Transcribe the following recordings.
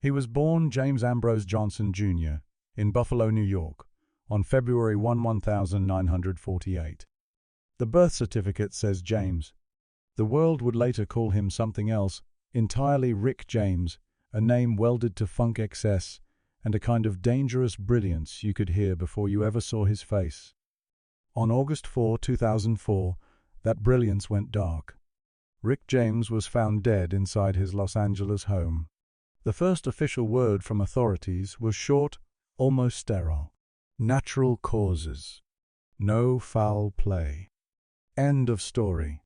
He was born James Ambrose Johnson, Jr., in Buffalo, New York, on February 1, 1948. The birth certificate says James. The world would later call him something else, entirely Rick James, a name welded to funk excess and a kind of dangerous brilliance you could hear before you ever saw his face. On August 4, 2004, that brilliance went dark. Rick James was found dead inside his Los Angeles home. The first official word from authorities was short, almost sterile. Natural causes. No foul play. End of story.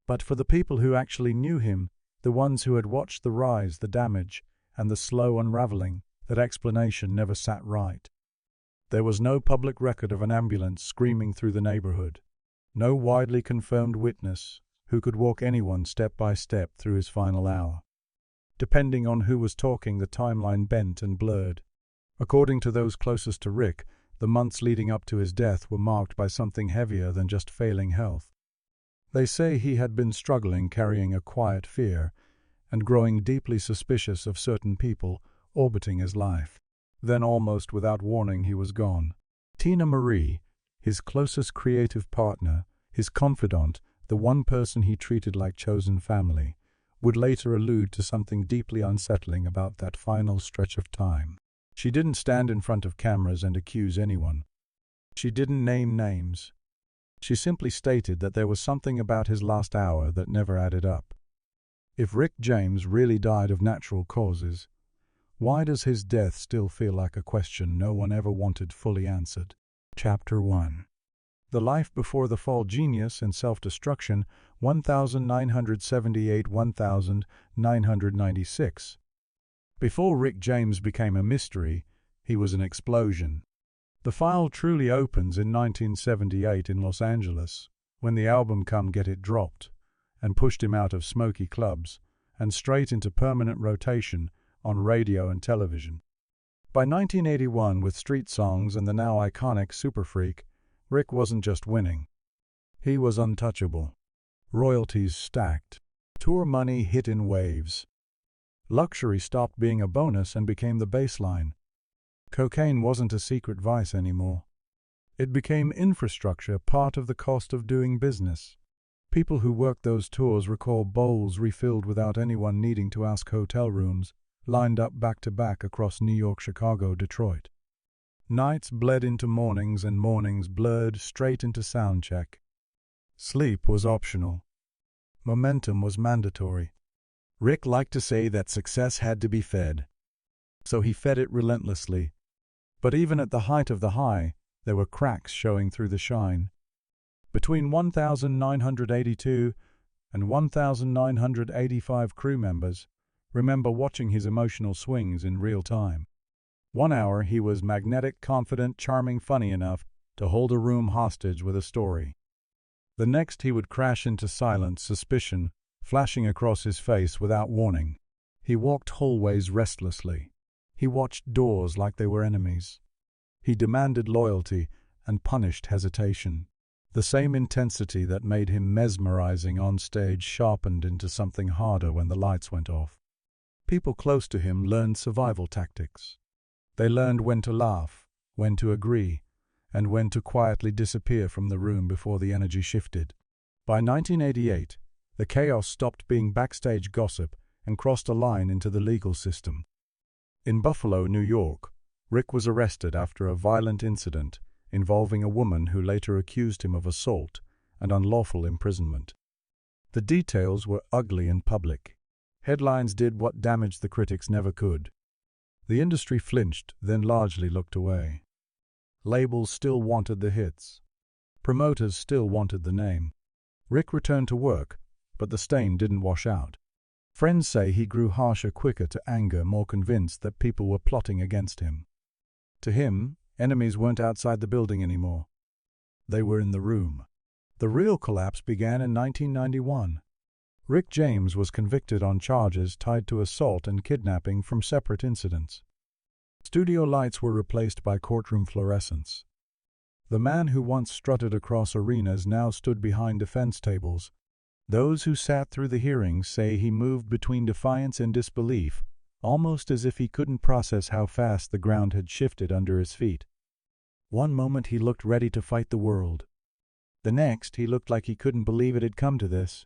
But for the people who actually knew him, the ones who had watched the rise, the damage, and the slow unraveling, that explanation never sat right. There was no public record of an ambulance screaming through the neighborhood. No widely confirmed witness who could walk anyone step by step through his final hour. Depending on who was talking, the timeline bent and blurred. According to those closest to Rick, the months leading up to his death were marked by something heavier than just failing health. They say he had been struggling, carrying a quiet fear, and growing deeply suspicious of certain people orbiting his life. Then, almost without warning, he was gone. Teena Marie, his closest creative partner, his confidant, the one person he treated like chosen family, would later allude to something deeply unsettling about that final stretch of time. She didn't stand in front of cameras and accuse anyone. She didn't name names. She simply stated that there was something about his last hour that never added up. If Rick James really died of natural causes, why does his death still feel like a question no one ever wanted fully answered? Chapter 1. The Life Before the Fall. Genius and Self-Destruction, 1978-1996. Before Rick James became a mystery, he was an explosion. The file truly opens in 1978 in Los Angeles, when the album Come Get It dropped, and pushed him out of smoky clubs, and straight into permanent rotation on radio and television. By 1981, with Street Songs and the now iconic Super Freak, Rick wasn't just winning. He was untouchable. Royalties stacked. Tour money hit in waves. Luxury stopped being a bonus and became the baseline. Cocaine wasn't a secret vice anymore. It became infrastructure, part of the cost of doing business. People who worked those tours recall bowls refilled without anyone needing to ask, hotel rooms lined up back-to-back across New York, Chicago, Detroit. Nights bled into mornings and mornings blurred straight into soundcheck. Sleep was optional. Momentum was mandatory. Rick liked to say that success had to be fed. So he fed it relentlessly. But even at the height of the high, there were cracks showing through the shine. Between 1,982 and 1,985 crew members remember watching his emotional swings in real time. 1 hour he was magnetic, confident, charming, funny enough to hold a room hostage with a story. The next he would crash into silence, suspicion flashing across his face without warning. He walked hallways restlessly. He watched doors like they were enemies. He demanded loyalty and punished hesitation. The same intensity that made him mesmerizing on stage sharpened into something harder when the lights went off. People close to him learned survival tactics. They learned when to laugh, when to agree, and when to quietly disappear from the room before the energy shifted. By 1988, the chaos stopped being backstage gossip and crossed a line into the legal system. In Buffalo, New York, Rick was arrested after a violent incident involving a woman who later accused him of assault and unlawful imprisonment. The details were ugly and public. Headlines did what damage the critics never could. The industry flinched, then largely looked away. Labels still wanted the hits. Promoters still wanted the name. Rick returned to work, but the stain didn't wash out. Friends say he grew harsher, quicker to anger, more convinced that people were plotting against him. To him, enemies weren't outside the building anymore. They were in the room. The real collapse began in 1991. Rick James was convicted on charges tied to assault and kidnapping from separate incidents. Studio lights were replaced by courtroom fluorescence. The man who once strutted across arenas now stood behind defense tables. Those who sat through the hearings say he moved between defiance and disbelief, almost as if he couldn't process how fast the ground had shifted under his feet. One moment he looked ready to fight the world. The next, he looked like he couldn't believe it had come to this.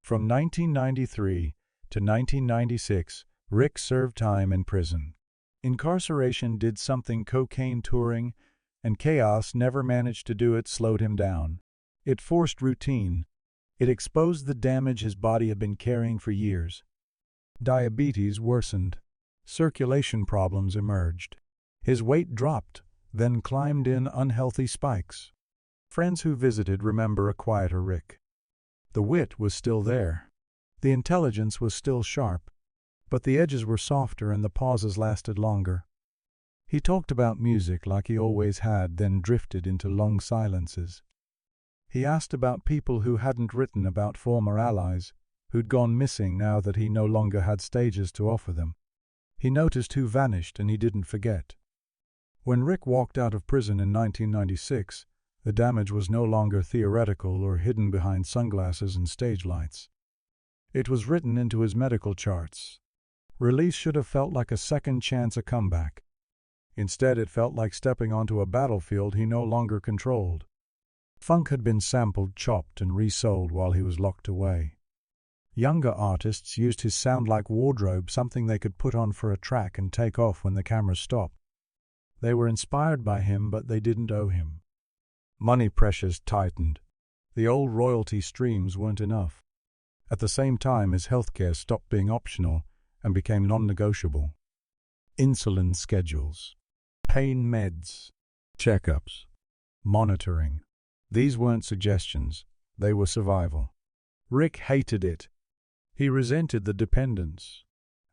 From 1993 to 1996, Rick served time in prison. Incarceration did something cocaine touring and chaos never managed to do. It slowed him down. It forced routine. It exposed the damage his body had been carrying for years. Diabetes worsened. Circulation problems emerged. His weight dropped, then climbed in unhealthy spikes. Friends who visited remember a quieter Rick. The wit was still there. The intelligence was still sharp. But the edges were softer and the pauses lasted longer. He talked about music like he always had, then drifted into long silences. He asked about people who hadn't written about, former allies, who'd gone missing now that he no longer had stages to offer them. He noticed who vanished and he didn't forget. When Rick walked out of prison in 1996, the damage was no longer theoretical or hidden behind sunglasses and stage lights. It was written into his medical charts. Release should have felt like a second chance, a comeback. Instead, it felt like stepping onto a battlefield he no longer controlled. Funk had been sampled, chopped, and resold while he was locked away. Younger artists used his sound like wardrobe, something they could put on for a track and take off when the camera stopped. They were inspired by him, but they didn't owe him. Money pressures tightened. The old royalty streams weren't enough. At the same time, his healthcare stopped being optional and became non-negotiable. Insulin schedules, pain meds, checkups, monitoring. These weren't suggestions, they were survival. Rick hated it. He resented the dependence.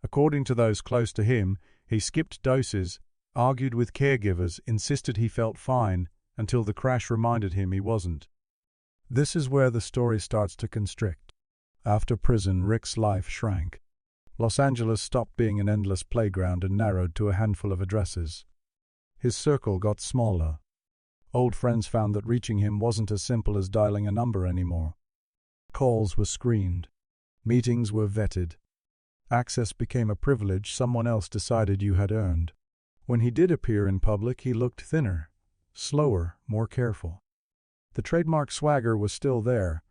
According to those close to him, he skipped doses, argued with caregivers, insisted he felt fine, until the crash reminded him he wasn't. This is where the story starts to constrict. After prison, Rick's life shrank. Los Angeles stopped being an endless playground and narrowed to a handful of addresses. His circle got smaller. Old friends found that reaching him wasn't as simple as dialing a number anymore. Calls were screened. Meetings were vetted. Access became a privilege someone else decided you had earned. When he did appear in public, he looked thinner, slower, more careful. The trademark swagger was still there,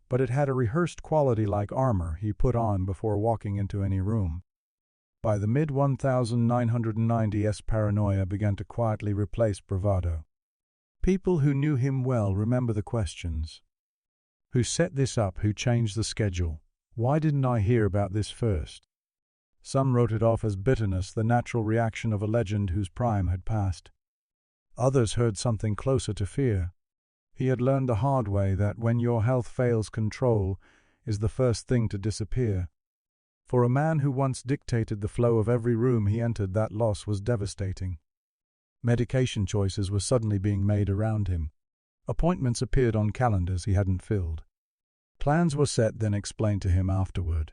but it had a rehearsed quality like armor he put on before walking into any room. By the mid-1990s, paranoia began to quietly replace bravado. People who knew him well remember the questions. Who set this up? Who changed the schedule? Why didn't I hear about this first? Some wrote it off as bitterness, the natural reaction of a legend whose prime had passed. Others heard something closer to fear. He had learned the hard way that when your health fails, control is the first thing to disappear. For a man who once dictated the flow of every room he entered, that loss was devastating. Medication choices were suddenly being made around him. Appointments appeared on calendars he hadn't filled. Plans were set, then explained to him afterward.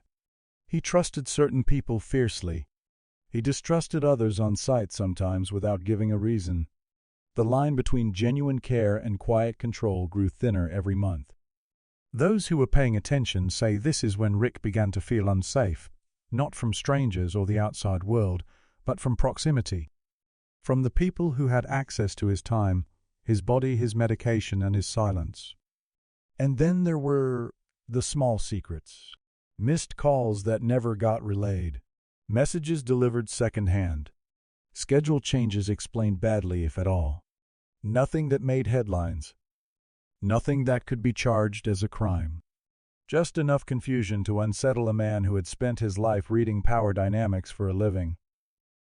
He trusted certain people fiercely. He distrusted others on sight, sometimes without giving a reason. The line between genuine care and quiet control grew thinner every month. Those who were paying attention say this is when Rick began to feel unsafe, not from strangers or the outside world, but from proximity. From the people who had access to his time, his body, his medication, and his silence. And then there were the small secrets. Missed calls that never got relayed. Messages delivered secondhand. Schedule changes explained badly, if at all. Nothing that made headlines. Nothing that could be charged as a crime. Just enough confusion to unsettle a man who had spent his life reading power dynamics for a living.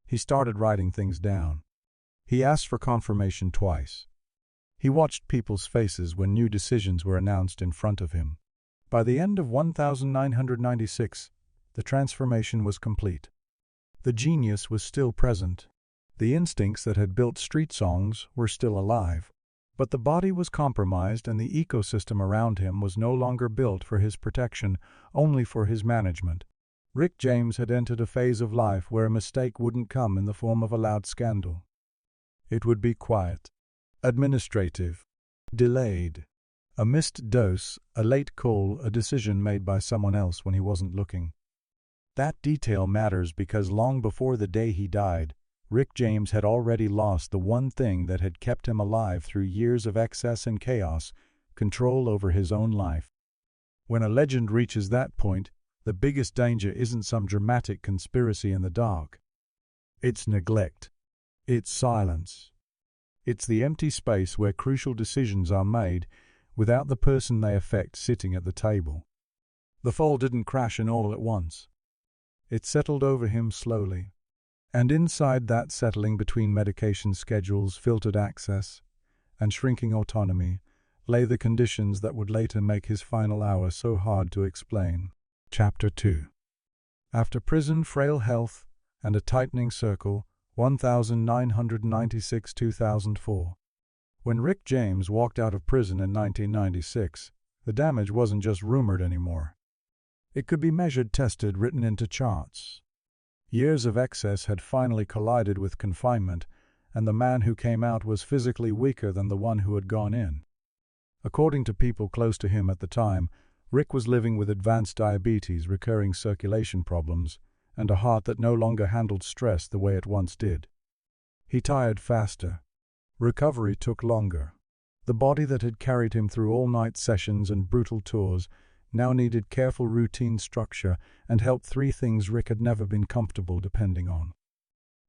He started writing things down. He asked for confirmation twice. He watched people's faces when new decisions were announced in front of him. By the end of 1996, the transformation was complete. The genius was still present. The instincts that had built street songs were still alive. But the body was compromised and the ecosystem around him was no longer built for his protection, only for his management. Rick James had entered a phase of life where a mistake wouldn't come in the form of a loud scandal. It would be quiet, administrative, delayed. A missed dose, a late call, a decision made by someone else when he wasn't looking. That detail matters because long before the day he died, Rick James had already lost the one thing that had kept him alive through years of excess and chaos: control over his own life. When a legend reaches that point, the biggest danger isn't some dramatic conspiracy in the dark. It's neglect. It's silence. It's the empty space where crucial decisions are made without the person they affect sitting at the table. The fall didn't crash in all at once. It settled over him slowly. And inside that settling, between medication schedules, filtered access, and shrinking autonomy, lay the conditions that would later make his final hour so hard to explain. Chapter 2. After prison, frail health, and a tightening circle, 1996-2004. When Rick James walked out of prison in 1996, the damage wasn't just rumored anymore. It could be measured, tested, written into charts. Years of excess had finally collided with confinement, and the man who came out was physically weaker than the one who had gone in. According to people close to him at the time, Rick was living with advanced diabetes, recurring circulation problems, and a heart that no longer handled stress the way it once did. He tired faster. Recovery took longer. The body that had carried him through all-night sessions and brutal tours now needed careful routine structure and help, three things Rick had never been comfortable depending on.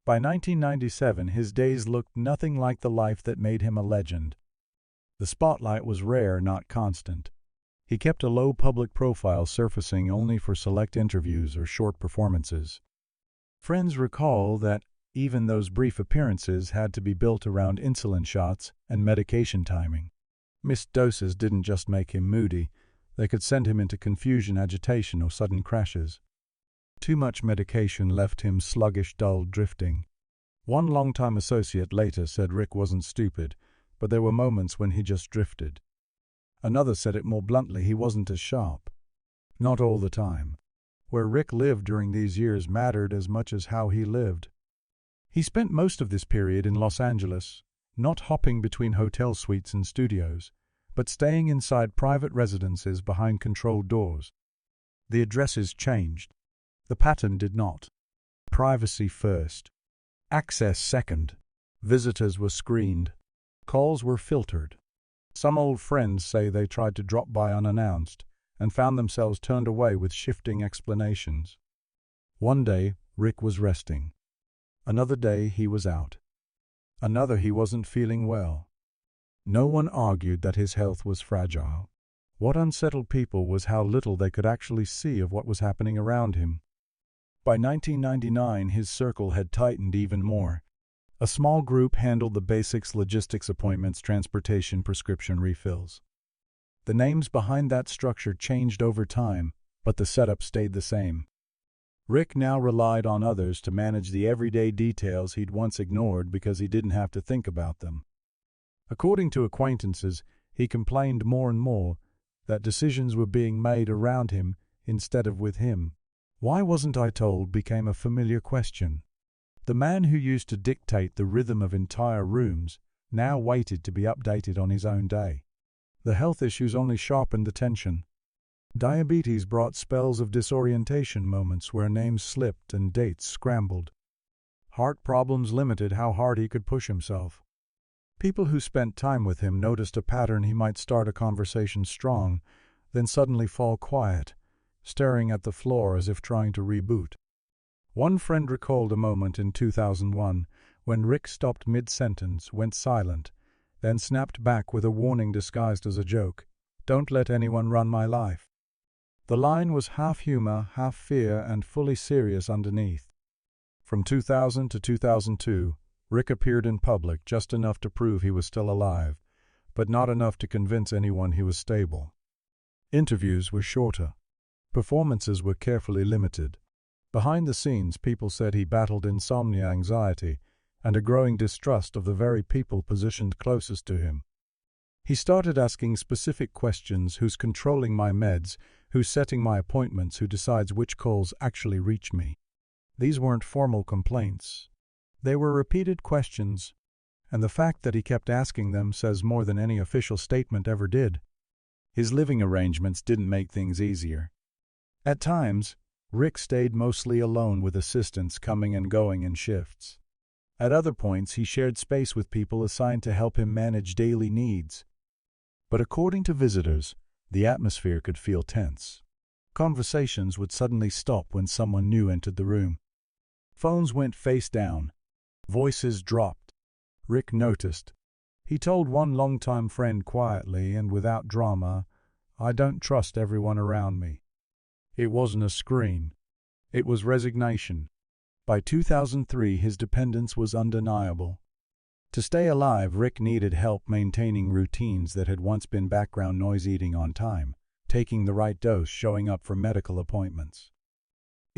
By 1997, his days looked nothing like the life that made him a legend. The spotlight was rare, not constant. He kept a low public profile, surfacing only for select interviews or short performances. Friends recall that even those brief appearances had to be built around insulin shots and medication timing. Missed doses didn't just make him moody, they could send him into confusion, agitation, or sudden crashes. Too much medication left him sluggish, dull, drifting. One longtime associate later said Rick wasn't stupid, but there were moments when he just drifted. Another said it more bluntly: he wasn't as sharp. Not all the time. Where Rick lived during these years mattered as much as how he lived. He spent most of this period in Los Angeles, not hopping between hotel suites and studios, but staying inside private residences behind controlled doors. The addresses changed. The pattern did not. Privacy first. Access second. Visitors were screened. Calls were filtered. Some old friends say they tried to drop by unannounced and found themselves turned away with shifting explanations. One day, Rick was resting. Another day, he was out. Another, he wasn't feeling well. No one argued that his health was fragile. What unsettled people was how little they could actually see of what was happening around him. By 1999, his circle had tightened even more. A small group handled the basics: logistics, appointments, transportation, prescription refills. The names behind that structure changed over time, but the setup stayed the same. Rick now relied on others to manage the everyday details he'd once ignored because he didn't have to think about them. According to acquaintances, he complained more and more that decisions were being made around him instead of with him. "Why wasn't I told?" became a familiar question. The man who used to dictate the rhythm of entire rooms now waited to be updated on his own day. The health issues only sharpened the tension. Diabetes brought spells of disorientation, moments where names slipped and dates scrambled. Heart problems limited how hard he could push himself. People who spent time with him noticed a pattern: he might start a conversation strong, then suddenly fall quiet, staring at the floor as if trying to reboot. One friend recalled a moment in 2001 when Rick stopped mid-sentence, went silent, then snapped back with a warning disguised as a joke: "Don't let anyone run my life." The line was half humor, half fear, and fully serious underneath. From 2000 to 2002, Rick appeared in public just enough to prove he was still alive, but not enough to convince anyone he was stable. Interviews were shorter. Performances were carefully limited. Behind the scenes, people said he battled insomnia, anxiety, and a growing distrust of the very people positioned closest to him. He started asking specific questions: who's controlling my meds, who's setting my appointments, who decides which calls actually reach me. These weren't formal complaints. They were repeated questions, and the fact that he kept asking them says more than any official statement ever did. His living arrangements didn't make things easier. At times, Rick stayed mostly alone with assistants coming and going in shifts. At other points, he shared space with people assigned to help him manage daily needs. But according to visitors, the atmosphere could feel tense. Conversations would suddenly stop when someone new entered the room. Phones went face down. Voices dropped. Rick noticed. He told one longtime friend quietly and without drama, "I don't trust everyone around me." It wasn't a scream. It was resignation. By 2003, his dependence was undeniable. To stay alive, Rick needed help maintaining routines that had once been background noise: eating on time, taking the right dose, showing up for medical appointments.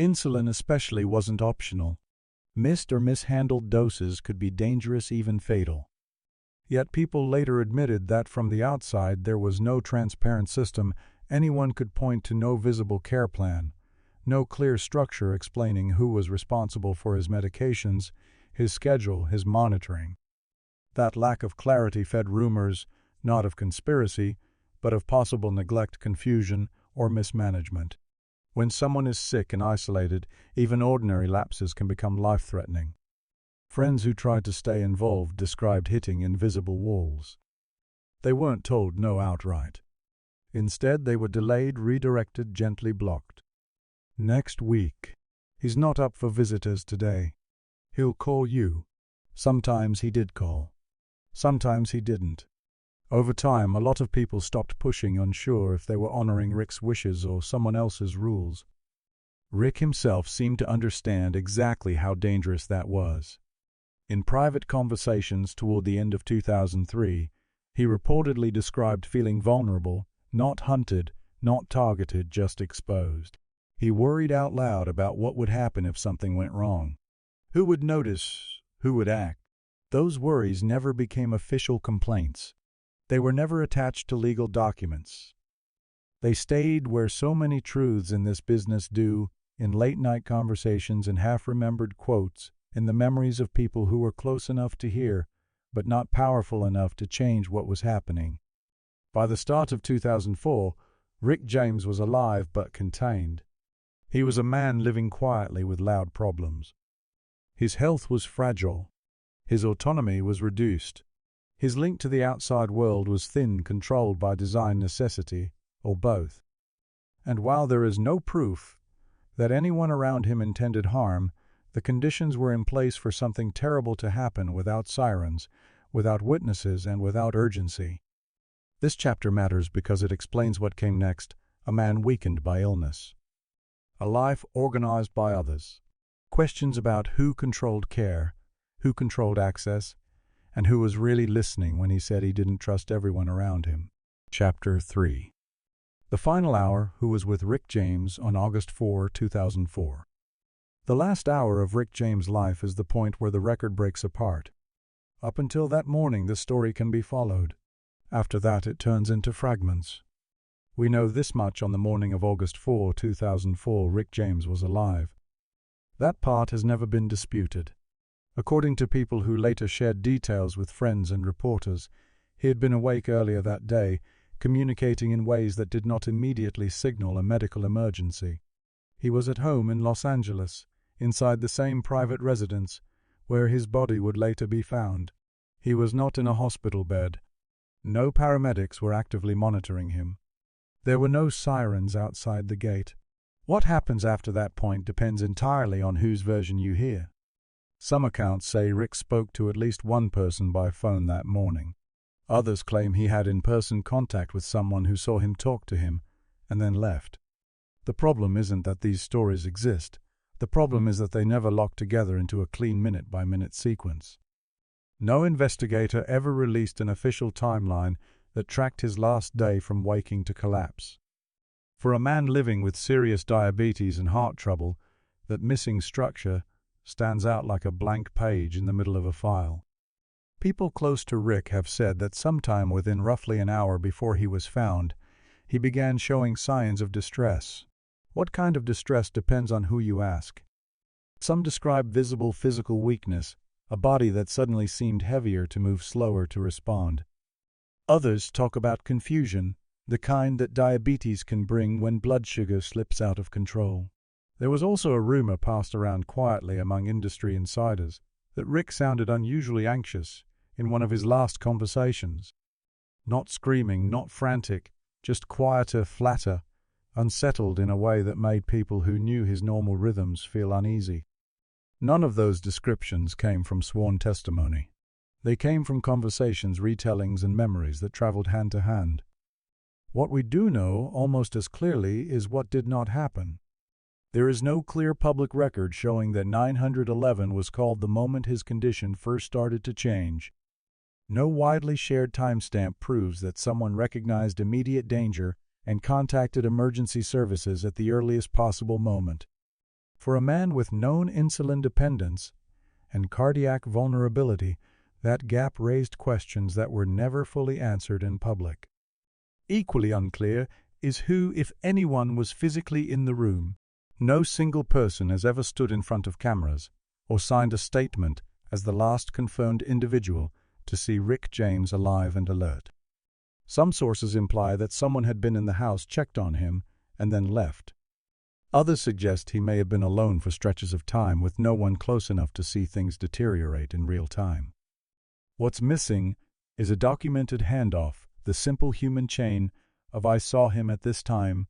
Insulin especially wasn't optional. Missed or mishandled doses could be dangerous, even fatal. Yet people later admitted that from the outside there was no transparent system anyone could point to, no visible care plan, no clear structure explaining who was responsible for his medications, his schedule, his monitoring. That lack of clarity fed rumors, not of conspiracy, but of possible neglect, confusion, or mismanagement. When someone is sick and isolated, even ordinary lapses can become life-threatening. Friends who tried to stay involved described hitting invisible walls. They weren't told no outright. Instead, they were delayed, redirected, gently blocked. Next week. He's not up for visitors today. He'll call you. Sometimes he did call. Sometimes he didn't. Over time, a lot of people stopped pushing, unsure if they were honoring Rick's wishes or someone else's rules. Rick himself seemed to understand exactly how dangerous that was. In private conversations toward the end of 2003, he reportedly described feeling vulnerable, not hunted, not targeted, just exposed. He worried out loud about what would happen if something went wrong. Who would notice? Who would act? Those worries never became official complaints. They were never attached to legal documents. They stayed where so many truths in this business do, in late-night conversations and half-remembered quotes, in the memories of people who were close enough to hear, but not powerful enough to change what was happening. By the start of 2004, Rick James was alive but contained. He was a man living quietly with loud problems. His health was fragile. His autonomy was reduced. His link to the outside world was thin, controlled by design, necessity, or both. And while there is no proof that anyone around him intended harm, the conditions were in place for something terrible to happen without sirens, without witnesses, and without urgency. This chapter matters because it explains what came next: a man weakened by illness, a life organized by others, questions about who controlled care, who controlled access, and who was really listening when he said he didn't trust everyone around him. Chapter 3. The Final Hour, who was with Rick James on August 4, 2004. The last hour of Rick James' life is the point where the record breaks apart. Up until that morning, the story can be followed. After that, it turns into fragments. We know this much: on the morning of August 4, 2004, Rick James was alive. That part has never been disputed. According to people who later shared details with friends and reporters, he had been awake earlier that day, communicating in ways that did not immediately signal a medical emergency. He was at home in Los Angeles, inside the same private residence where his body would later be found. He was not in a hospital bed. No paramedics were actively monitoring him. There were no sirens outside the gate. What happens after that point depends entirely on whose version you hear. Some accounts say Rick spoke to at least one person by phone that morning. Others claim he had in-person contact with someone who saw him talk to him and then left. The problem isn't that these stories exist. The problem is that they never lock together into a clean minute-by-minute sequence. No investigator ever released an official timeline that tracked his last day from waking to collapse. For a man living with serious diabetes and heart trouble, that missing structure stands out like a blank page in the middle of a file. People close to Rick have said that sometime within roughly an hour before he was found, he began showing signs of distress. What kind of distress depends on who you ask. Some describe visible physical weakness, a body that suddenly seemed heavier, to move slower, to respond. Others talk about confusion, the kind that diabetes can bring when blood sugar slips out of control. There was also a rumor passed around quietly among industry insiders that Rick sounded unusually anxious in one of his last conversations. Not screaming, not frantic, just quieter, flatter, unsettled in a way that made people who knew his normal rhythms feel uneasy. None of those descriptions came from sworn testimony. They came from conversations, retellings, and memories that traveled hand to hand. What we do know, almost as clearly, is what did not happen. There is no clear public record showing that 911 was called the moment his condition first started to change. No widely shared timestamp proves that someone recognized immediate danger and contacted emergency services at the earliest possible moment. For a man with known insulin dependence and cardiac vulnerability, that gap raised questions that were never fully answered in public. Equally unclear is who, if anyone, was physically in the room. No single person has ever stood in front of cameras or signed a statement as the last confirmed individual to see Rick James alive and alert. Some sources imply that someone had been in the house, checked on him, and then left. Others suggest he may have been alone for stretches of time with no one close enough to see things deteriorate in real time. What's missing is a documented handoff, the simple human chain of "I saw him at this time,"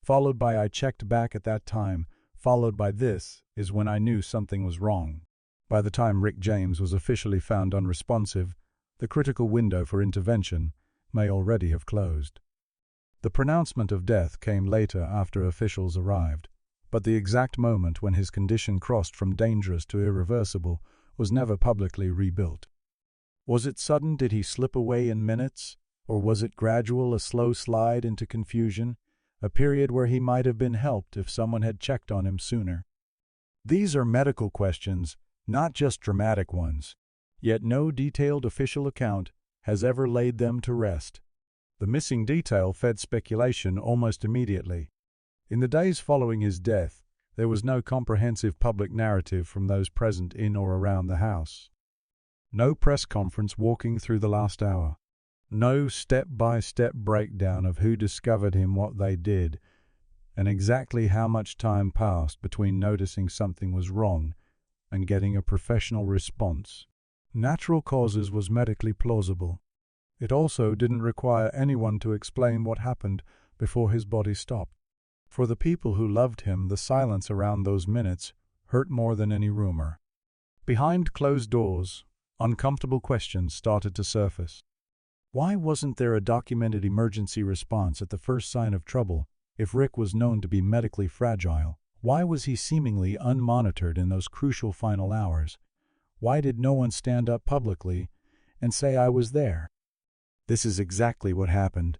followed by "I checked back at that time," followed by "this is when I knew something was wrong." By the time Rick James was officially found unresponsive, the critical window for intervention may already have closed. The pronouncement of death came later after officials arrived, but the exact moment when his condition crossed from dangerous to irreversible was never publicly rebuilt. Was it sudden? Did he slip away in minutes? Or was it gradual, a slow slide into confusion, a period where he might have been helped if someone had checked on him sooner? These are medical questions, not just dramatic ones, yet no detailed official account has ever laid them to rest. The missing detail fed speculation almost immediately. In the days following his death, there was no comprehensive public narrative from those present in or around the house. No press conference walking through the last hour. No step-by-step breakdown of who discovered him, what they did, and exactly how much time passed between noticing something was wrong and getting a professional response. Natural causes was medically plausible. It also didn't require anyone to explain what happened before his body stopped. For the people who loved him, the silence around those minutes hurt more than any rumor. Behind closed doors, uncomfortable questions started to surface. Why wasn't there a documented emergency response at the first sign of trouble if Rick was known to be medically fragile? Why was he seemingly unmonitored in those crucial final hours? Why did no one stand up publicly and say, "I was there"? This is exactly what happened.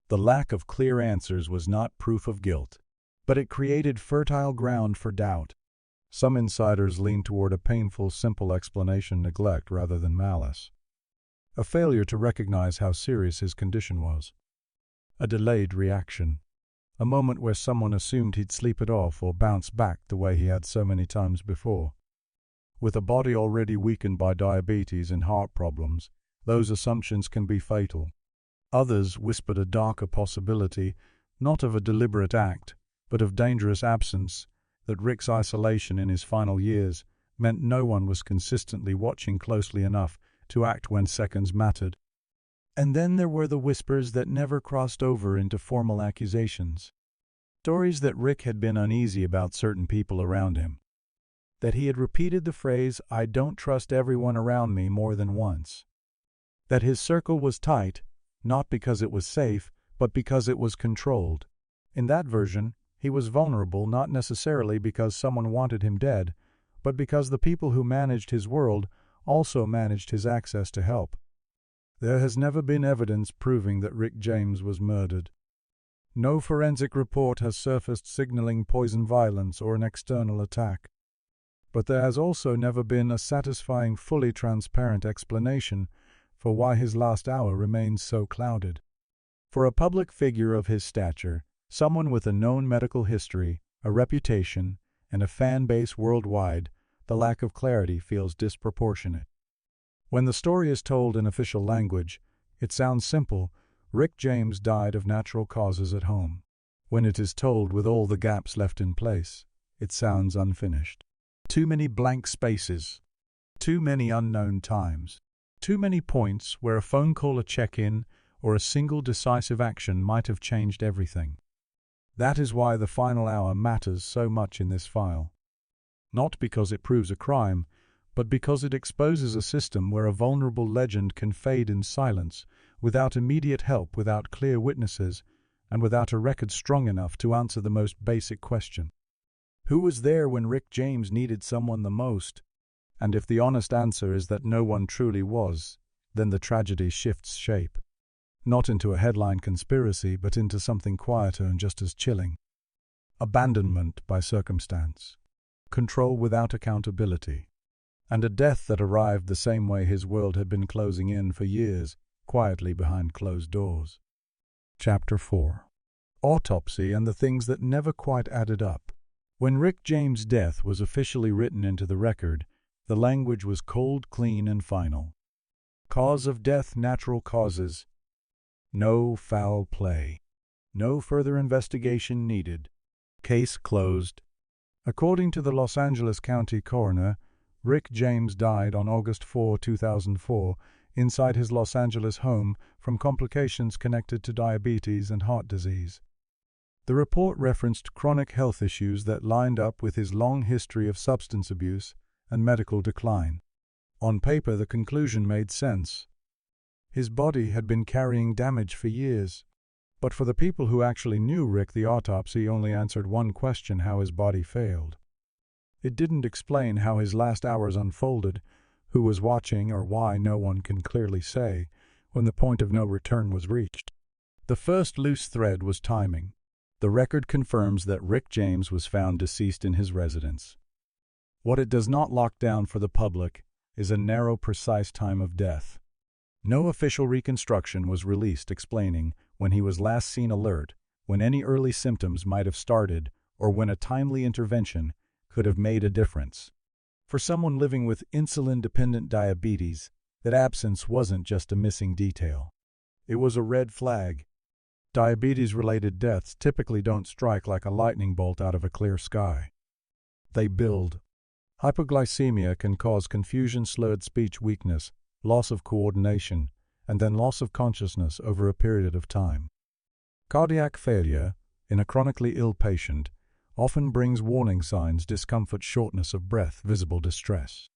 The lack of clear answers was not proof of guilt, but it created fertile ground for doubt. Some insiders leaned toward a painful, simple explanation: neglect rather than malice. A failure to recognize how serious his condition was. A delayed reaction. A moment where someone assumed he'd sleep it off or bounce back the way he had so many times before. With a body already weakened by diabetes and heart problems, those assumptions can be fatal. Others whispered a darker possibility, not of a deliberate act, but of dangerous absence, that Rick's isolation in his final years meant no one was consistently watching closely enough to act when seconds mattered. And then there were the whispers that never crossed over into formal accusations. Stories that Rick had been uneasy about certain people around him. That he had repeated the phrase, "I don't trust everyone around me," more than once. That his circle was tight, not because it was safe, but because it was controlled. In that version, he was vulnerable not necessarily because someone wanted him dead, but because the people who managed his world also managed his access to help. There has never been evidence proving that Rick James was murdered. No forensic report has surfaced signaling poison violence or an external attack. But there has also never been a satisfying, fully transparent explanation for why his last hour remains so clouded. For a public figure of his stature, someone with a known medical history, a reputation, and a fan base worldwide, the lack of clarity feels disproportionate. When the story is told in official language, it sounds simple: Rick James died of natural causes at home. When it is told with all the gaps left in place, it sounds unfinished. Too many blank spaces. Too many unknown times. Too many points where a phone call, a check-in, or a single decisive action might have changed everything. That is why the final hour matters so much in this file. Not because it proves a crime, but because it exposes a system where a vulnerable legend can fade in silence, without immediate help, without clear witnesses, and without a record strong enough to answer the most basic question. Who was there when Rick James needed someone the most? And if the honest answer is that no one truly was, then the tragedy shifts shape. Not into a headline conspiracy, but into something quieter and just as chilling. Abandonment by circumstance. Control without accountability. And a death that arrived the same way his world had been closing in for years, quietly behind closed doors. Chapter 4. Autopsy and the things that never quite added up. When Rick James' death was officially written into the record, the language was cold, clean, and final. Cause of death, natural causes. No foul play. No further investigation needed. Case closed. According to the Los Angeles County coroner, Rick James died on August 4, 2004, inside his Los Angeles home from complications connected to diabetes and heart disease. The report referenced chronic health issues that lined up with his long history of substance abuse and medical decline. On paper, the conclusion made sense. His body had been carrying damage for years. But for the people who actually knew Rick, the autopsy only answered one question: how his body failed. It didn't explain how his last hours unfolded, who was watching, or why no one can clearly say, when the point of no return was reached. The first loose thread was timing. The record confirms that Rick James was found deceased in his residence. What it does not lock down for the public is a narrow, precise time of death. No official reconstruction was released explaining when he was last seen alert, when any early symptoms might have started, or when a timely intervention could have made a difference. For someone living with insulin-dependent diabetes, that absence wasn't just a missing detail. It was a red flag. Diabetes-related deaths typically don't strike like a lightning bolt out of a clear sky. They build. Hypoglycemia can cause confusion, slurred speech, weakness, loss of coordination, and then loss of consciousness over a period of time. Cardiac failure, in a chronically ill patient, often brings warning signs: discomfort, shortness of breath, visible distress.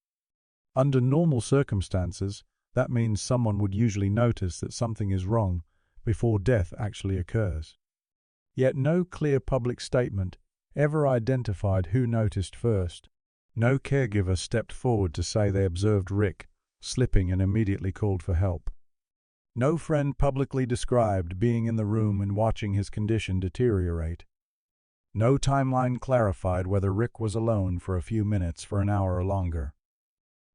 Under normal circumstances, that means someone would usually notice that something is wrong before death actually occurs. Yet no clear public statement ever identified who noticed first. No caregiver stepped forward to say they observed Rick slipping and immediately called for help. No friend publicly described being in the room and watching his condition deteriorate. No timeline clarified whether Rick was alone for a few minutes, for an hour, or longer.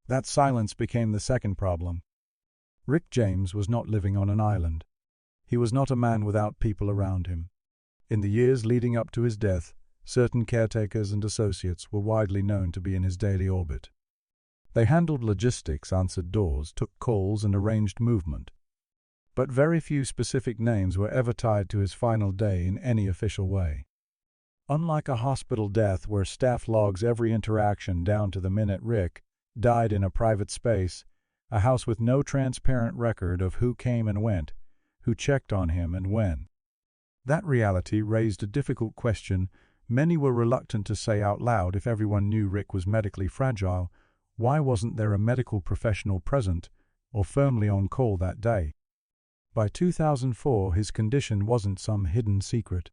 That silence became the second problem. Rick James was not living on an island. He was not a man without people around him. In the years leading up to his death, certain caretakers and associates were widely known to be in his daily orbit. They handled logistics, answered doors, took calls, and arranged movement. But very few specific names were ever tied to his final day in any official way. Unlike a hospital death where staff logs every interaction down to the minute, Rick died in a private space, a house with no transparent record of who came and went, who checked on him and when. That reality raised a difficult question many were reluctant to say out loud. If everyone knew Rick was medically fragile, why wasn't there a medical professional present or firmly on call that day? By 2004, his condition wasn't some hidden secret.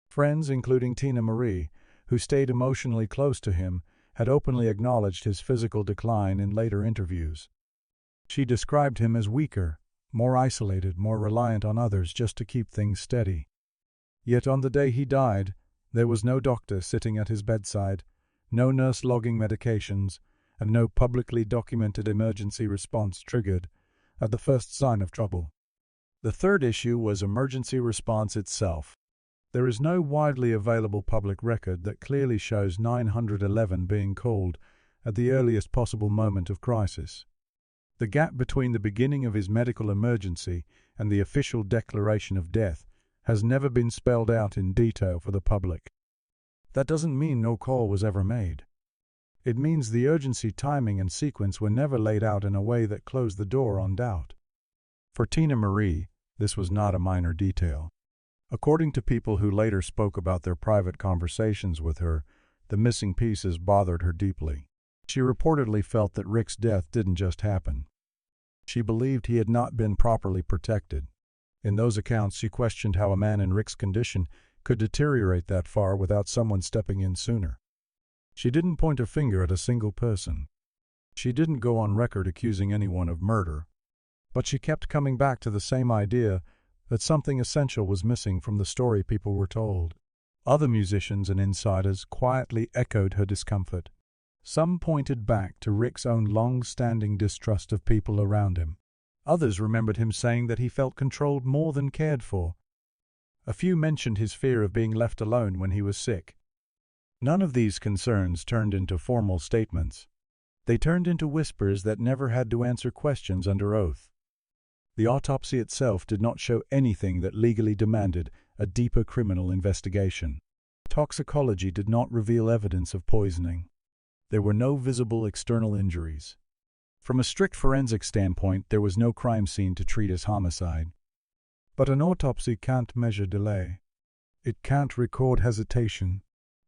Friends, including Teena Marie, who stayed emotionally close to him, had openly acknowledged his physical decline in later interviews. She described him as weaker, more isolated, more reliant on others just to keep things steady. Yet on the day he died, there was no doctor sitting at his bedside, no nurse logging medications, and no publicly documented emergency response triggered at the first sign of trouble. The third issue was emergency response itself. There is no widely available public record that clearly shows 911 being called at the earliest possible moment of crisis. The gap between the beginning of his medical emergency and the official declaration of death has never been spelled out in detail for the public. That doesn't mean no call was ever made. It means the urgency, timing, and sequence were never laid out in a way that closed the door on doubt. For Teena Marie, this was not a minor detail. According to people who later spoke about their private conversations with her, the missing pieces bothered her deeply. She reportedly felt that Rick's death didn't just happen. She believed he had not been properly protected. In those accounts, she questioned how a man in Rick's condition could deteriorate that far without someone stepping in sooner. She didn't point a finger at a single person. She didn't go on record accusing anyone of murder. But she kept coming back to the same idea that something essential was missing from the story people were told. Other musicians and insiders quietly echoed her discomfort. Some pointed back to Rick's own long-standing distrust of people around him. Others remembered him saying that he felt controlled more than cared for. A few mentioned his fear of being left alone when he was sick. None of these concerns turned into formal statements. They turned into whispers that never had to answer questions under oath. The autopsy itself did not show anything that legally demanded a deeper criminal investigation. Toxicology did not reveal evidence of poisoning. There were no visible external injuries. From a strict forensic standpoint, there was no crime scene to treat as homicide. But an autopsy can't measure delay. It can't record hesitation.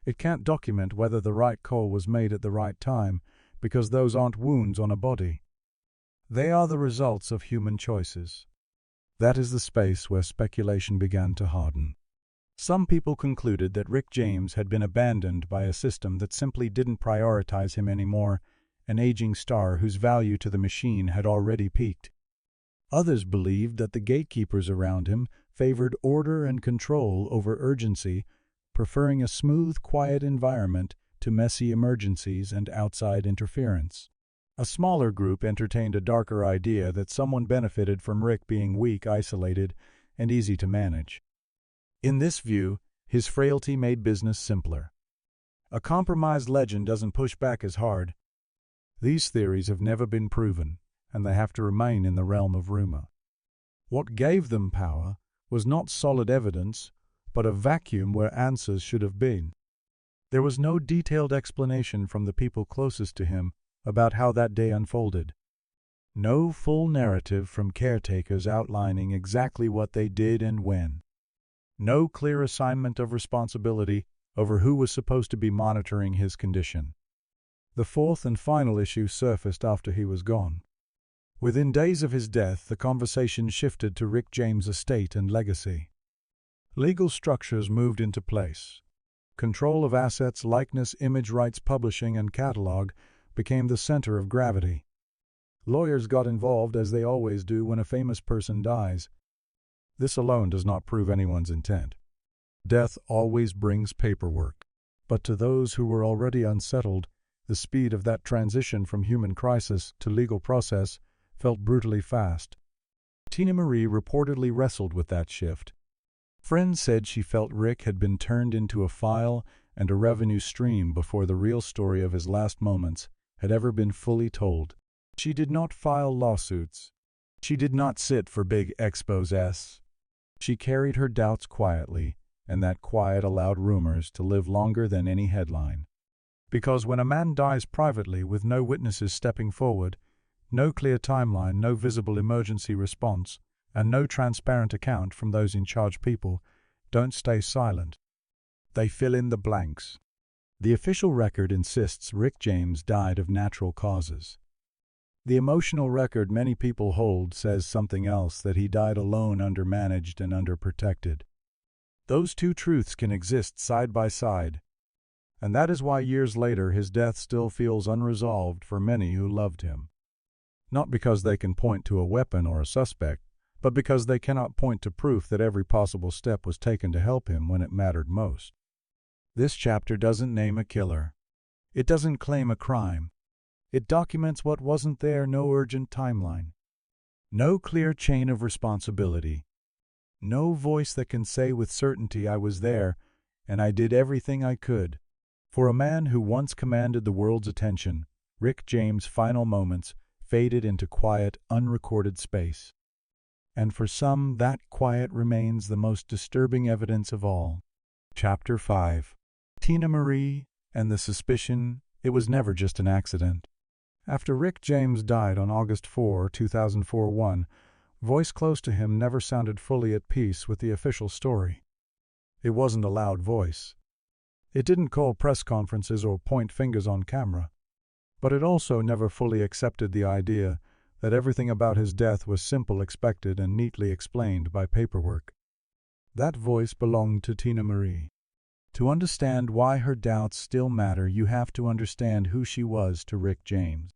It can't document whether the right call was made at the right time, because those aren't wounds on a body. They are the results of human choices. That is the space where speculation began to harden. Some people concluded that Rick James had been abandoned by a system that simply didn't prioritize him anymore, an aging star whose value to the machine had already peaked. Others believed that the gatekeepers around him favored order and control over urgency, preferring a smooth, quiet environment to messy emergencies and outside interference. A smaller group entertained a darker idea that someone benefited from Rick being weak, isolated, and easy to manage. In this view, his frailty made business simpler. A compromised legend doesn't push back as hard. These theories have never been proven, and they have to remain in the realm of rumor. What gave them power was not solid evidence, but a vacuum where answers should have been. There was no detailed explanation from the people closest to him about how that day unfolded. No full narrative from caretakers outlining exactly what they did and when. No clear assignment of responsibility over who was supposed to be monitoring his condition. The fourth and final issue surfaced after he was gone. Within days of his death, the conversation shifted to Rick James' estate and legacy. Legal structures moved into place. Control of assets, likeness, image rights, publishing, and catalog became the center of gravity. Lawyers got involved, as they always do when a famous person dies. This alone does not prove anyone's intent. Death always brings paperwork. But to those who were already unsettled, the speed of that transition from human crisis to legal process felt brutally fast. Teena Marie reportedly wrestled with that shift. Friends said she felt Rick had been turned into a file and a revenue stream before the real story of his last moments had ever been fully told. She did not file lawsuits. She did not sit for big exposés. She carried her doubts quietly, and that quiet allowed rumors to live longer than any headline. Because when a man dies privately with no witnesses stepping forward, no clear timeline, no visible emergency response, and no transparent account from those in charge, people don't stay silent. They fill in the blanks. The official record insists Rick James died of natural causes. The emotional record many people hold says something else, that he died alone, undermanaged, and underprotected. Those two truths can exist side by side, and that is why years later his death still feels unresolved for many who loved him. Not because they can point to a weapon or a suspect, but because they cannot point to proof that every possible step was taken to help him when it mattered most. This chapter doesn't name a killer. It doesn't claim a crime. It documents what wasn't there: no urgent timeline, no clear chain of responsibility, no voice that can say with certainty, "I was there, and I did everything I could." For a man who once commanded the world's attention, Rick James' final moments faded into quiet, unrecorded space. And for some, that quiet remains the most disturbing evidence of all. Chapter 5. Teena Marie, and the suspicion it was never just an accident. After Rick James died on August 4, 2004, one voice close to him never sounded fully at peace with the official story. It wasn't a loud voice. It didn't call press conferences or point fingers on camera. But it also never fully accepted the idea that everything about his death was simple, expected, and neatly explained by paperwork. That voice belonged to Teena Marie. To understand why her doubts still matter, you have to understand who she was to Rick James.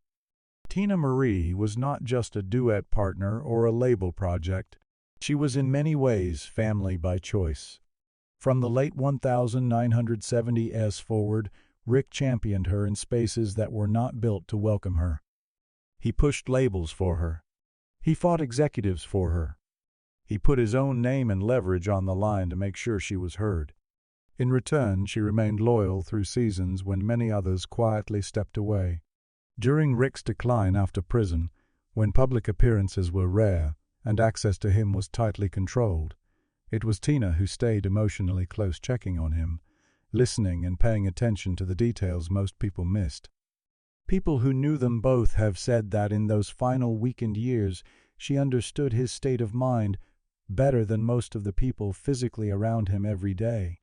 Teena Marie was not just a duet partner or a label project. She was in many ways family by choice. From the late 1970s forward, Rick championed her in spaces that were not built to welcome her. He pushed labels for her. He fought executives for her. He put his own name and leverage on the line to make sure she was heard. In return, she remained loyal through seasons when many others quietly stepped away. During Rick's decline after prison, when public appearances were rare and access to him was tightly controlled, it was Teena who stayed emotionally close, checking on him, listening and paying attention to the details most people missed. People who knew them both have said that in those final weakened years, she understood his state of mind better than most of the people physically around him every day.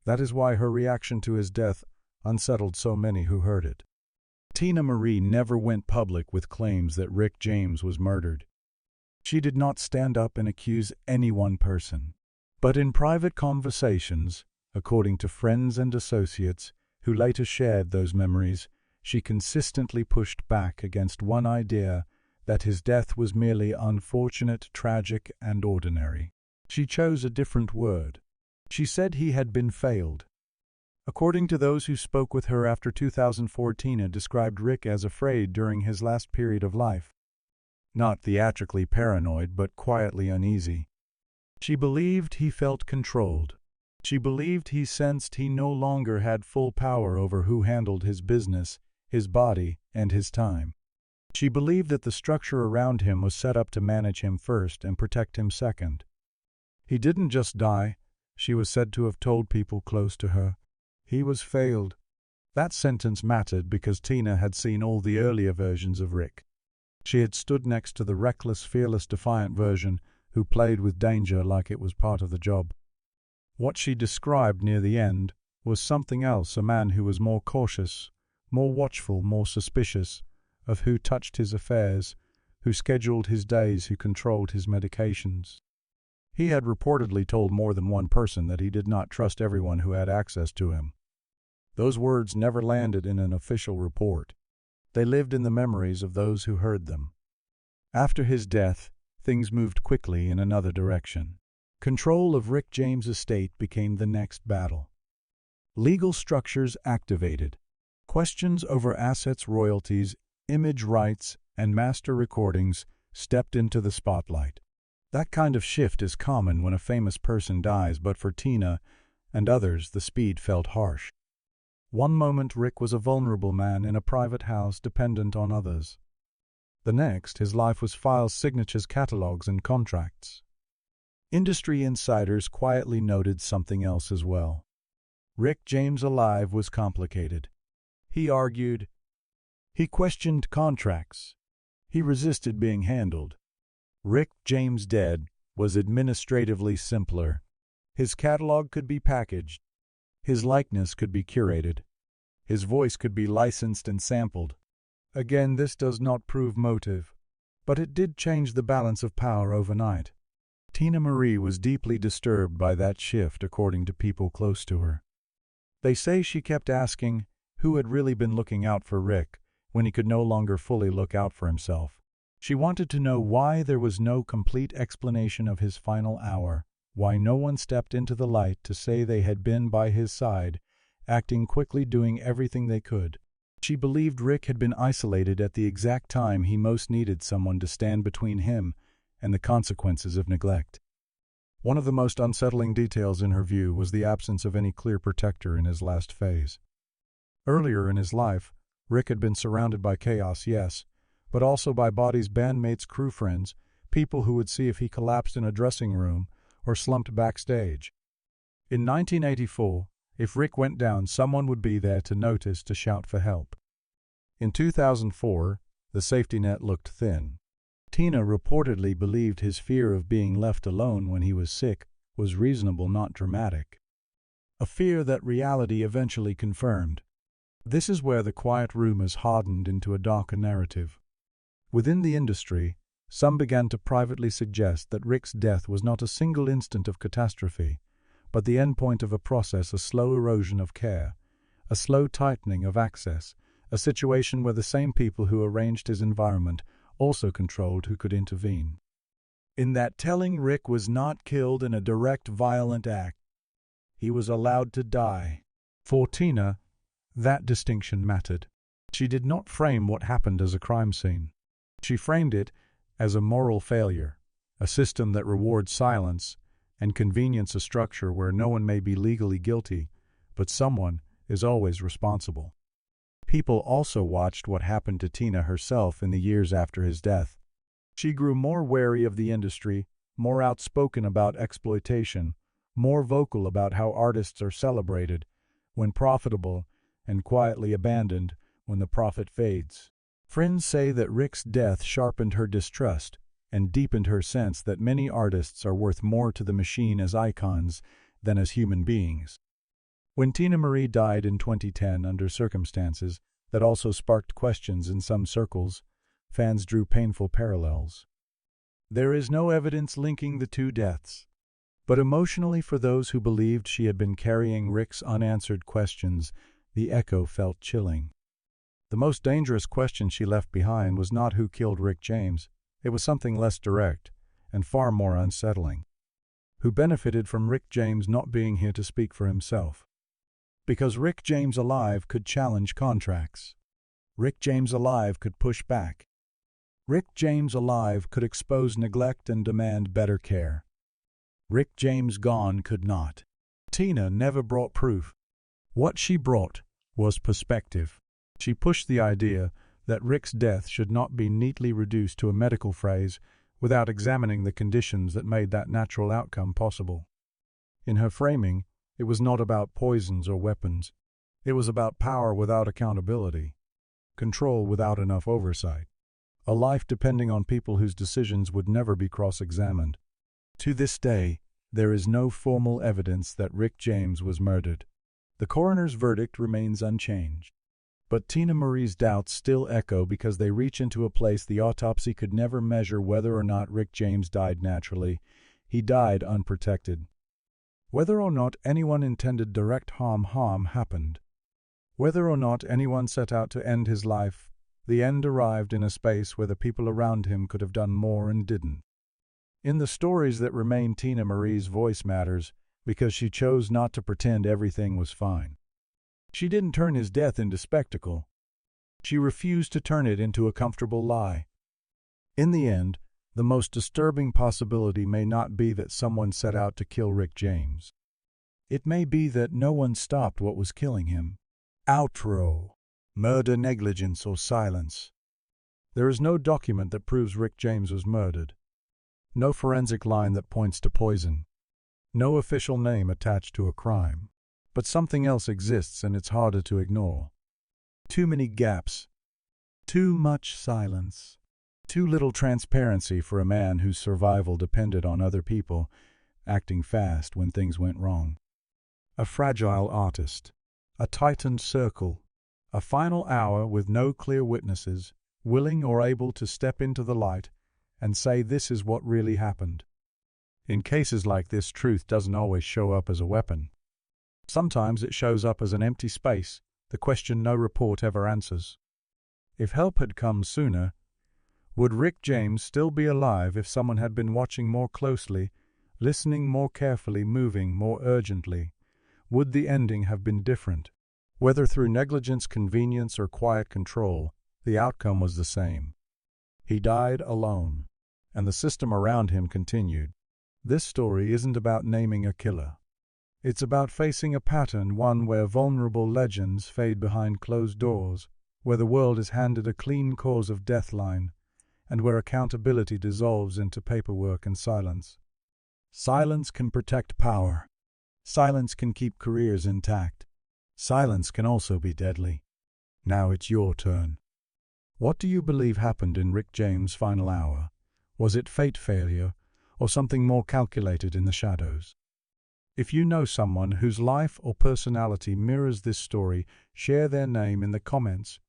That is why her reaction to his death unsettled so many who heard it. Teena Marie never went public with claims that Rick James was murdered. She did not stand up and accuse any one person. But in private conversations, according to friends and associates who later shared those memories, she consistently pushed back against one idea, that his death was merely unfortunate, tragic, and ordinary. She chose a different word. She said he had been failed. According to those who spoke with her after 2014, Teena described Rick as afraid during his last period of life. Not theatrically paranoid, but quietly uneasy. She believed he felt controlled. She believed he sensed he no longer had full power over who handled his business, his body, and his time. She believed that the structure around him was set up to manage him first and protect him second. He didn't just die, she was said to have told people close to her. He was failed. That sentence mattered because Teena had seen all the earlier versions of Rick. She had stood next to the reckless, fearless, defiant version who played with danger like it was part of the job. What she described near the end was something else, a man who was more cautious, more watchful, more suspicious of who touched his affairs, who scheduled his days, who controlled his medications. He had reportedly told more than one person that he did not trust everyone who had access to him. Those words never landed in an official report. They lived in the memories of those who heard them. After his death, things moved quickly in another direction. Control of Rick James' estate became the next battle. Legal structures activated. Questions over assets, royalties, image rights, and master recordings stepped into the spotlight. That kind of shift is common when a famous person dies, but for Teena and others, the speed felt harsh. One moment, Rick was a vulnerable man in a private house dependent on others. The next, his life was files, signatures, catalogs, and contracts. Industry insiders quietly noted something else as well. Rick James alive was complicated. He argued. He questioned contracts. He resisted being handled. Rick James dead was administratively simpler. His catalog could be packaged. His likeness could be curated. His voice could be licensed and sampled. Again, this does not prove motive, but it did change the balance of power overnight. Teena Marie was deeply disturbed by that shift, according to people close to her. They say she kept asking who had really been looking out for Rick when he could no longer fully look out for himself. She wanted to know why there was no complete explanation of his final hour, why no one stepped into the light to say they had been by his side, acting quickly, doing everything they could. She believed Rick had been isolated at the exact time he most needed someone to stand between him and the consequences of neglect. One of the most unsettling details in her view was the absence of any clear protector in his last phase. Earlier in his life, Rick had been surrounded by chaos, yes, but also by bodies, bandmates, crew friends, people who would see if he collapsed in a dressing room or slumped backstage. In 1984, If Rick went down, someone would be there to notice, to shout for help. In 2004, the safety net looked thin. Teena reportedly believed his fear of being left alone when he was sick was reasonable, not dramatic. A fear that reality eventually confirmed. This is where the quiet rumors hardened into a darker narrative. Within the industry, some began to privately suggest that Rick's death was not a single instant of catastrophe, but the endpoint of a process, a slow erosion of care, a slow tightening of access, a situation where the same people who arranged his environment also controlled who could intervene. In that telling, Rick was not killed in a direct violent act. He was allowed to die. For Teena, that distinction mattered. She did not frame what happened as a crime scene. She framed it as a moral failure, a system that rewards silence and convenience, a structure where no one may be legally guilty, but someone is always responsible. People also watched what happened to Teena herself in the years after his death. She grew more wary of the industry, more outspoken about exploitation, more vocal about how artists are celebrated when profitable and quietly abandoned when the profit fades. Friends say that Rick's death sharpened her distrust and deepened her sense that many artists are worth more to the machine as icons than as human beings. When Teena Marie died in 2010 under circumstances that also sparked questions in some circles, fans drew painful parallels. There is no evidence linking the two deaths, but emotionally, for those who believed she had been carrying Rick's unanswered questions, the echo felt chilling. The most dangerous question she left behind was not who killed Rick James. It was something less direct and far more unsettling. Who benefited from Rick James not being here to speak for himself? Because Rick James alive could challenge contracts. Rick James alive could push back. Rick James alive could expose neglect and demand better care. Rick James gone could not. Teena never brought proof. What she brought was perspective. She pushed the idea that Rick's death should not be neatly reduced to a medical phrase without examining the conditions that made that natural outcome possible. In her framing, it was not about poisons or weapons. It was about power without accountability, control without enough oversight, a life depending on people whose decisions would never be cross-examined. To this day, there is no formal evidence that Rick James was murdered. The coroner's verdict remains unchanged. But Teena Marie's doubts still echo because they reach into a place the autopsy could never measure: whether or not Rick James died naturally. He died unprotected. Whether or not anyone intended direct harm happened. Whether or not anyone set out to end his life, the end arrived in a space where the people around him could have done more and didn't. In the stories that remain, Teena Marie's voice matters because she chose not to pretend everything was fine. She didn't turn his death into spectacle. She refused to turn it into a comfortable lie. In the end, the most disturbing possibility may not be that someone set out to kill Rick James. It may be that no one stopped what was killing him. Outro. Murder, negligence, or silence. There is no document that proves Rick James was murdered. No forensic line that points to poison. No official name attached to a crime. But something else exists, and it's harder to ignore. Too many gaps. Too much silence. Too little transparency for a man whose survival depended on other people acting fast when things went wrong. A fragile artist. A tightened circle. A final hour with no clear witnesses, willing or able to step into the light and say this is what really happened. In cases like this, truth doesn't always show up as a weapon. Sometimes it shows up as an empty space, the question no report ever answers. If help had come sooner, would Rick James still be alive if someone had been watching more closely, listening more carefully, moving more urgently? Would the ending have been different? Whether through negligence, convenience, or quiet control, the outcome was the same. He died alone, and the system around him continued. This story isn't about naming a killer. It's about facing a pattern, one where vulnerable legends fade behind closed doors, where the world is handed a clean cause of death line, and where accountability dissolves into paperwork and silence. Silence can protect power. Silence can keep careers intact. Silence can also be deadly. Now it's your turn. What do you believe happened in Rick James' final hour? Was it fate, failure, or something more calculated in the shadows? If you know someone whose life or personality mirrors this story, share their name in the comments.